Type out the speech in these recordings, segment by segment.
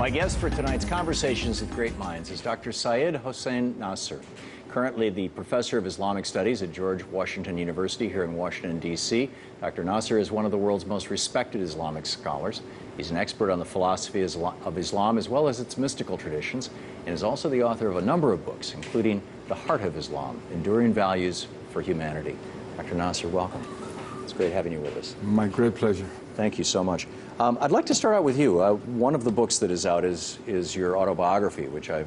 My guest for tonight's Conversations with Great Minds is Dr. Syed Hossein Nasr, currently the Professor of Islamic Studies at George Washington University here in Washington, D.C. Dr. Nasr is one of the world's most respected Islamic scholars. He's an expert on the philosophy of Islam as well as its mystical traditions, and is also the author of a number of books, including The Heart of Islam, Enduring Values for Humanity. Dr. Nasr, welcome. It's great having you with us. My great pleasure. Thank you so much. I'd like to start out with you. One of the books that is out is your autobiography, which I've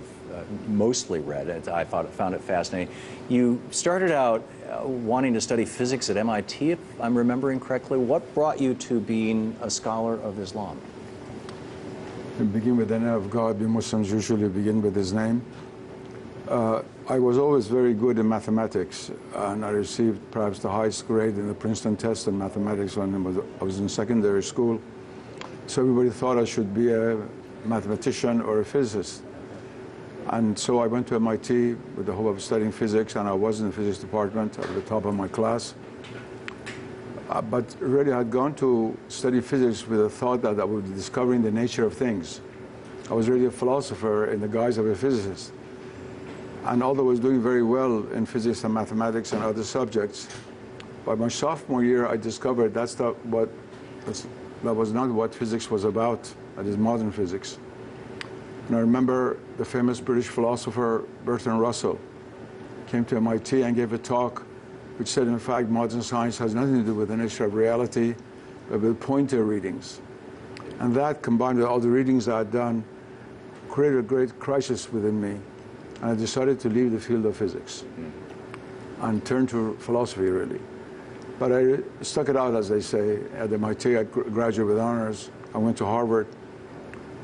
mostly read. I found it fascinating. You started out wanting to study physics at MIT, if I'm remembering correctly. What brought you to being a scholar of Islam? To begin with the name of God, we Muslims usually begin with his name. I was always very good in mathematics, and I received perhaps the highest grade in the Princeton test in mathematics when I was in secondary school. So everybody thought I should be a mathematician or a physicist. And so I went to MIT with the hope of studying physics, and I was in the physics department at the top of my class. But really I had gone to study physics with the thought that I would be discovering the nature of things. I was really a philosopher in the guise of a physicist. And although I was doing very well in physics and mathematics and other subjects, by my sophomore year I discovered that was not what physics was about, that is modern physics. And I remember the famous British philosopher Bertrand Russell came to MIT and gave a talk which said, in fact, modern science has nothing to do with the nature of reality, but with pointer readings. And that, combined with all the readings I had done, created a great crisis within me. And I decided to leave the field of physics and turn to philosophy, really. But I stuck it out, as they say, at MIT. I graduated with honors. I went to Harvard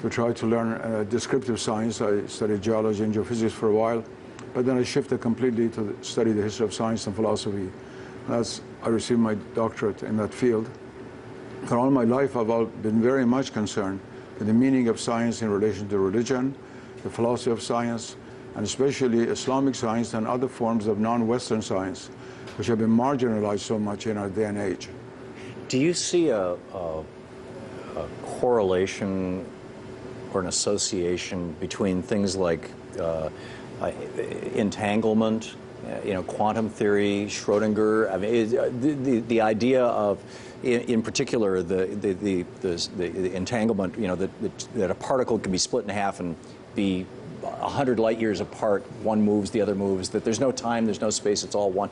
to try to learn descriptive science. I studied geology and geophysics for a while, but then I shifted completely to study the history of science and philosophy. I received my doctorate in that field. And all my life, I've been very much concerned with the meaning of science in relation to religion, the philosophy of science, and especially Islamic science and other forms of non-Western science, which have been marginalized so much in our day and age. Do you see a correlation or an association between things like entanglement, quantum theory, Schrodinger? I mean, the idea of, in particular, the entanglement, that a particle can be split in half and be 100 light years apart, one moves, the other moves, that there's no time, there's no space, it's all one.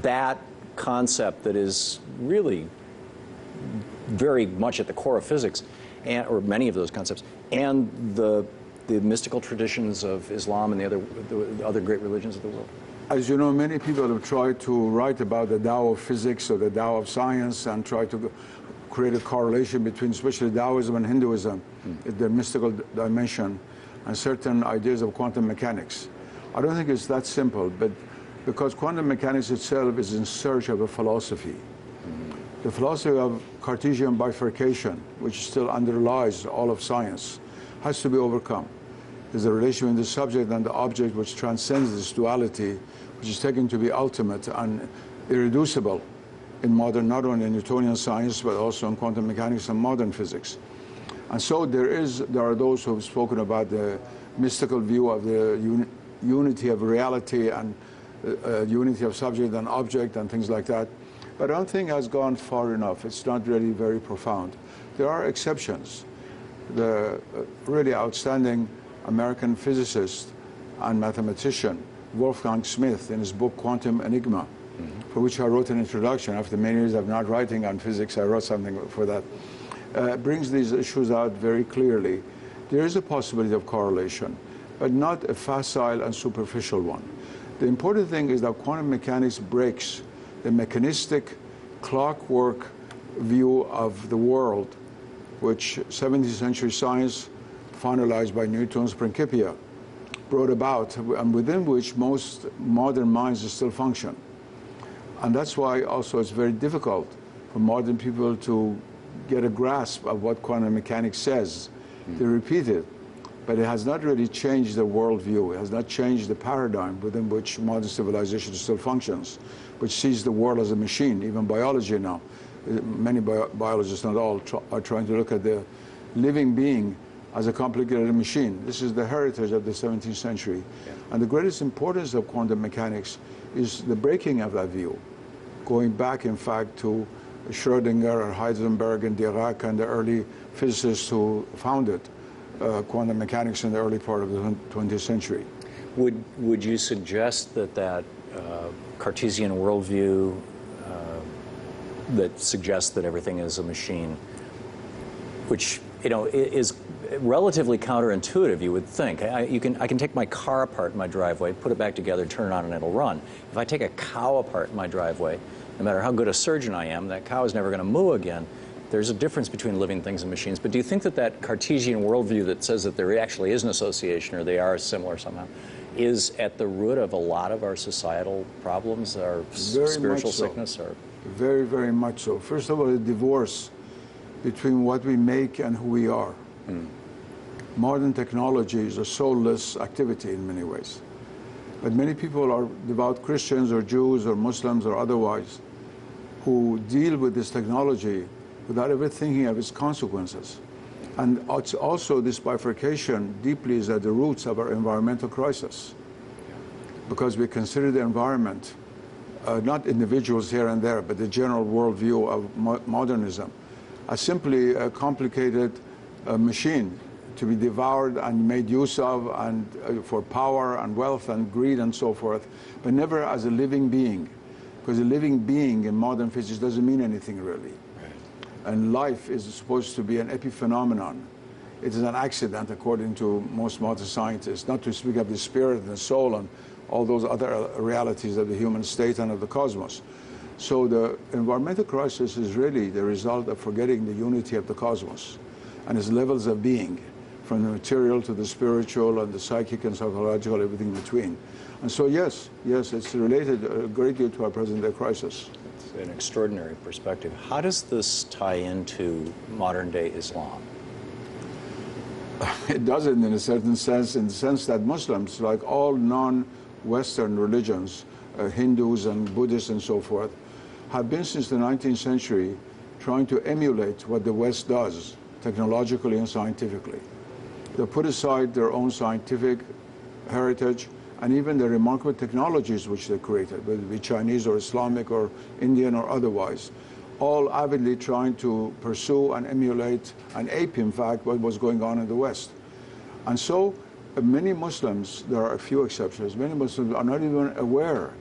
That concept that is really very much at the core of physics, or many of those concepts, and the mystical traditions of Islam and the other great religions of the world. As you know, many people have tried to write about the Tao of physics or the Tao of science and try to create a correlation between especially Taoism and Hinduism, the mystical dimension, and certain ideas of quantum mechanics. I don't think it's that simple, but because quantum mechanics itself is in search of a philosophy. The philosophy of Cartesian bifurcation, which still underlies all of science, has to be overcome. There's a relation between the subject and the object which transcends this duality, which is taken to be ultimate and irreducible in modern, not only in Newtonian science, but also in quantum mechanics and modern physics. And so there are those who have spoken about the mystical view of the unity of reality and unity of subject and object and things like that. But I don't think it has gone far enough. It's not really very profound. There are exceptions. The really outstanding American physicist and mathematician, Wolfgang Smith, in his book Quantum Enigma, for which I wrote an introduction. After many years of not writing on physics, I wrote something for that. Brings these issues out very clearly. There is a possibility of correlation, but not a facile and superficial one. The important thing is that quantum mechanics breaks the mechanistic, clockwork view of the world, which 17th century science, finalized by Newton's Principia, brought about, and within which most modern minds still function. And that's why also it's very difficult for modern people to get a grasp of what quantum mechanics says. They repeat it, but it has not really changed the worldview. It has not changed the paradigm within which modern civilization still functions, which sees the world as a machine. Even biology now, many biologists, not all, are trying to look at the living being as a complicated machine. This is the heritage of the 17th century. Yeah. And the greatest importance of quantum mechanics is the breaking of that view, going back, in fact, to Schrödinger and Heisenberg and Dirac and the early physicists who founded quantum mechanics in the early part of the 20th century. Would you suggest that Cartesian worldview that suggests that everything is a machine, which is relatively counterintuitive, you would think? I can take my car apart in my driveway, put it back together, turn it on, and it'll run. If I take a cow apart in my driveway, no matter how good a surgeon I am, that cow is never going to moo again. There's a difference between living things and machines. But do you think that Cartesian worldview that says that there actually is an association, or they are similar somehow, is at the root of a lot of our societal problems, our spiritual sickness? Or very, very much so. First of all, a divorce between what we make and who we are. Modern technology is a soulless activity in many ways. But many people are devout Christians or Jews or Muslims or otherwise who deal with this technology without ever thinking of its consequences. And it's also this bifurcation deeply is at the roots of our environmental crisis, because we consider the environment, not individuals here and there, but the general worldview of modernism, as simply a complicated machine to be devoured and made use of, and for power and wealth and greed and so forth, but never as a living being, because a living being in modern physics doesn't mean anything really. And life is supposed to be an epiphenomenon. It is an accident, according to most modern scientists, not to speak of the spirit and the soul and all those other realities of the human state and of the cosmos. So the environmental crisis is really the result of forgetting the unity of the cosmos and its levels of being, from the material to the spiritual and the psychic and psychological, everything between. And so yes, it's related a great deal to our present-day crisis. An extraordinary perspective. How does this tie into modern-day Islam? It doesn't, in a certain sense, in the sense that Muslims, like all non-Western religions, Hindus and Buddhists and so forth, have been since the 19th century trying to emulate what the West does, technologically and scientifically. They put aside their own scientific heritage and even the remarkable technologies which they created, whether it be Chinese or Islamic or Indian or otherwise, all avidly trying to pursue and emulate and ape, in fact, what was going on in the West. And so many Muslims, there are a few exceptions, many Muslims are not even aware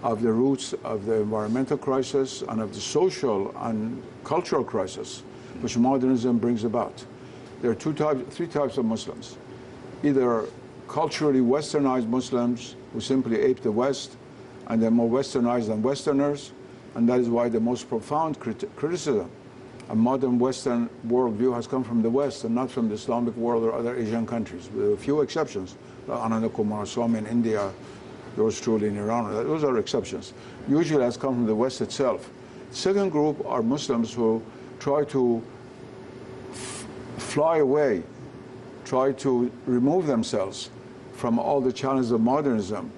of the roots of the environmental crisis and of the social and cultural crisis which modernism brings about. There are three types of Muslims. Either culturally westernized Muslims who simply ape the West, and they're more westernized than Westerners, and that is why the most profound criticism of modern Western worldview has come from the West and not from the Islamic world or other Asian countries, with a few exceptions. Ananda Coomaraswamy in India, yours truly in Iran, those are exceptions. Usually it has come from the West itself. The second group are Muslims who try to fly away, try to remove themselves from all the challenges of modernism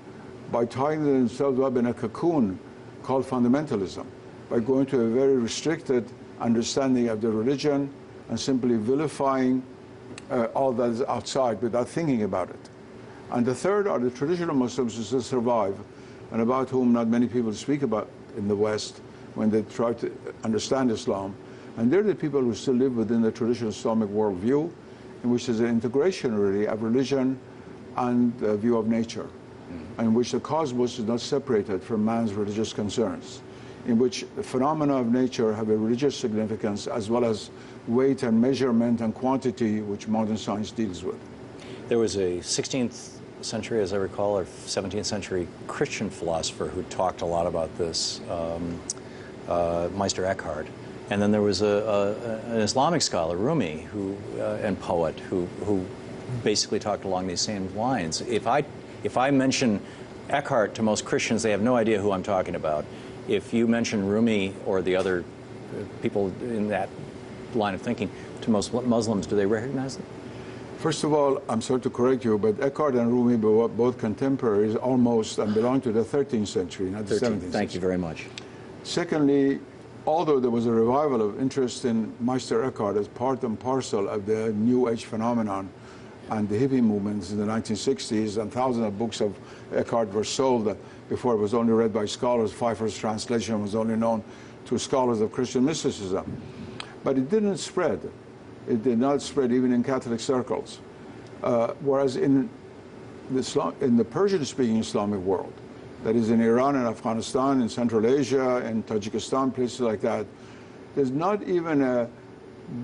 by tying themselves up in a cocoon called fundamentalism, by going to a very restricted understanding of the religion and simply vilifying all that is outside without thinking about it. And the third are the traditional Muslims who still survive and about whom not many people speak about in the West when they try to understand Islam. And they're the people who still live within the traditional Islamic worldview, in which there's an integration really of religion and the view of nature, in which the cosmos is not separated from man's religious concerns, in which the phenomena of nature have a religious significance as well as weight and measurement and quantity, which modern science deals with. There was a 16th century, as I recall, or 17th century Christian philosopher who talked a lot about this, Meister Eckhart. And then there was an Islamic scholar, Rumi, and poet, who basically talked along these same lines. If I mention Eckhart to most Christians, they have no idea who I'm talking about. If you mention Rumi or the other people in that line of thinking to most Muslims, do they recognize them? First of all, I'm sorry to correct you, but Eckhart and Rumi were both contemporaries almost and belong to the 13th century, not the 17th century. Thank you very much. Secondly, although there was a revival of interest in Meister Eckhart as part and parcel of the New Age phenomenon and the hippie movements in the 1960s, and thousands of books of Eckhart were sold before it was only read by scholars. Pfeiffer's translation was only known to scholars of Christian mysticism. But it didn't spread. It did not spread even in Catholic circles. Whereas in the Persian-speaking Islamic world, that is in Iran and Afghanistan, in Central Asia, in Tajikistan, places like that, there's not even a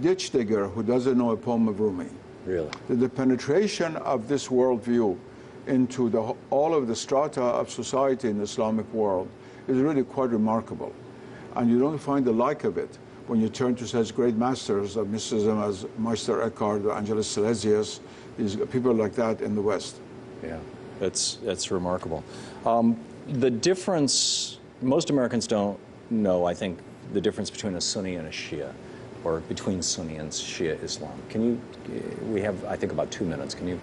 ditch digger who doesn't know a poem of Rumi. Really? The penetration of this worldview into all of the strata of society in the Islamic world is really quite remarkable. And you don't find the like of it when you turn to such great masters of mysticism as Meister Eckhart, Angelus Silesius, these people like that in the West. Yeah, that's remarkable. The difference, most Americans don't know, I think, the difference between a Sunni and a Shia, or between Sunni and Shia Islam. Can you, we have, I think, about 2 minutes. Can you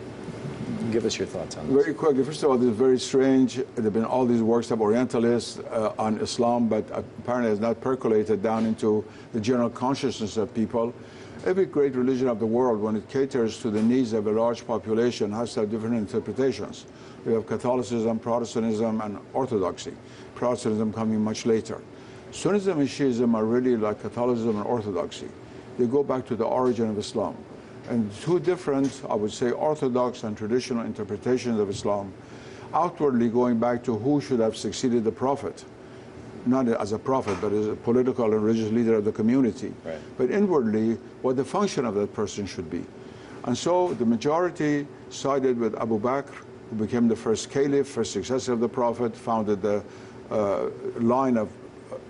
give us your thoughts on this? Very quickly, first of all, this is very strange. There have been all these works of Orientalists on Islam, but apparently has not percolated down into the general consciousness of people. Every great religion of the world, when it caters to the needs of a large population, has to have different interpretations. We have Catholicism, Protestantism, and Orthodoxy. Protestantism coming much later. Sunnism and Shiism are really like Catholicism and Orthodoxy. They go back to the origin of Islam. And two different, I would say, orthodox and traditional interpretations of Islam, outwardly going back to who should have succeeded the Prophet. Not as a prophet, but as a political and religious leader of the community. Right. But inwardly, what the function of that person should be. And so the majority sided with Abu Bakr, who became the first caliph, first successor of the Prophet, founded the line of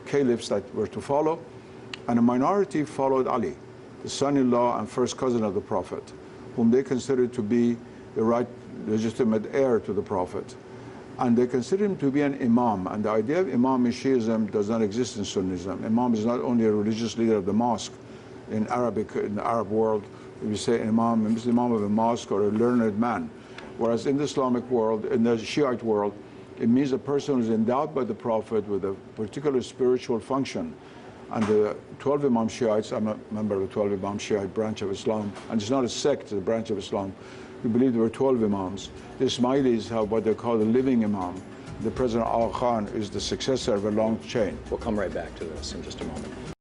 caliphs that were to follow. And a minority followed Ali, the son-in-law and first cousin of the Prophet, whom they considered to be the right legitimate heir to the Prophet. And they consider him to be an imam. And the idea of imam in Shiism does not exist in Sunnism. Imam is not only a religious leader of the mosque. In Arabic, in the Arab world, if you say imam, it's the imam of a mosque or a learned man. Whereas in the Islamic world, in the Shiite world, it means a person who is endowed by the Prophet with a particular spiritual function. And the 12 Imam Shiites, I'm a member of the 12 Imam Shiite branch of Islam, and it's not a sect, it's a branch of Islam. We believe there were 12 Imams. The Ismailis have what they call the living Imam. The President Al Khan is the successor of a long chain. We'll come right back to this in just a moment.